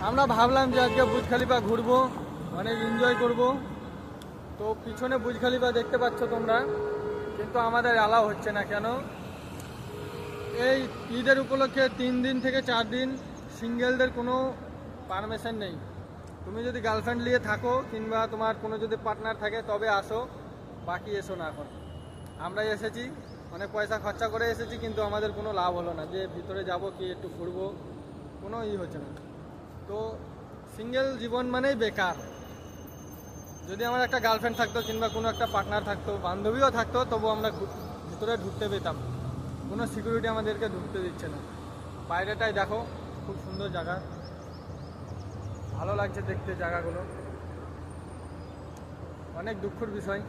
আমরা ভাবলাম যে আজকে বুর্জ খলিফা ঘুরবো, অনেক এনজয় করব। তো পিছনে বুর্জ খলিফা দেখতে পাচ্ছ তোমরা, কিন্তু আমাদের অ্যালাউ হচ্ছে না। কেন? এই ঈদের উপলক্ষে 3 দিন থেকে 4 দিন সিঙ্গেলদের কোনো পারমিশন নেই। তুমি যদি গার্লফ্রেন্ড নিয়ে থাকো কিংবা তোমার কোনো যদি পার্টনার থাকে তবে আসো, বাকি এসো না। এখন আমরা এসেছি, অনেক পয়সা খরচা করে এসেছি, কিন্তু আমাদের কোনো লাভ হলো না। যে ভিতরে যাব কি একটু ঘুরবো, কোনো হচ্ছে না। তো সিঙ্গেল জীবন মানেই বেকার। যদি আমার একটা গার্লফ্রেন্ড থাকতো কিংবা কোনো একটা পার্টনার থাকতো, বান্ধবীও থাকতো, তবু আমরা ভিতরে ঢুকতে পেতাম। কোনো সিকিউরিটি আমাদেরকে ঢুকতে দিচ্ছে না। বাইরেটাই দেখো, খুব সুন্দর জায়গা, ভালো লাগছে দেখতে জায়গাগুলো। অনেক দুঃখের বিষয়,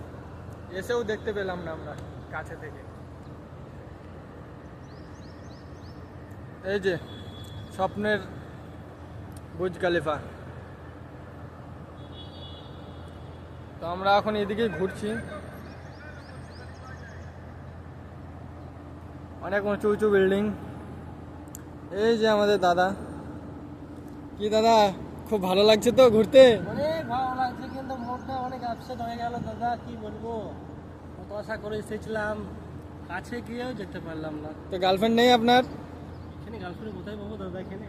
এসেও দেখতে পেলাম না আমরা কাছে থেকে। এই যে স্বপ্নের বুর্জ খলিফা। তো আমরা এখন এদিকেই ঘুরছি। অনেক উঁচু উঁচু বিল্ডিং। এই যে আমাদের দাদা। কি দাদা, খুব ভালো লাগছে তো ঘুরতে? অনেক ভালো লাগছে, কিন্তু মনটা অনেক আপসেট হয়ে গেল দাদা। কি বলবো, কত আশা করে এসেছিলাম, কাছে গিয়েও যেতে পারলাম না। তো গার্লফ্রেন্ড নেই আপনার? এখানে গার্লফ্রেন্ড কোথায় পাবো দাদা এখানে?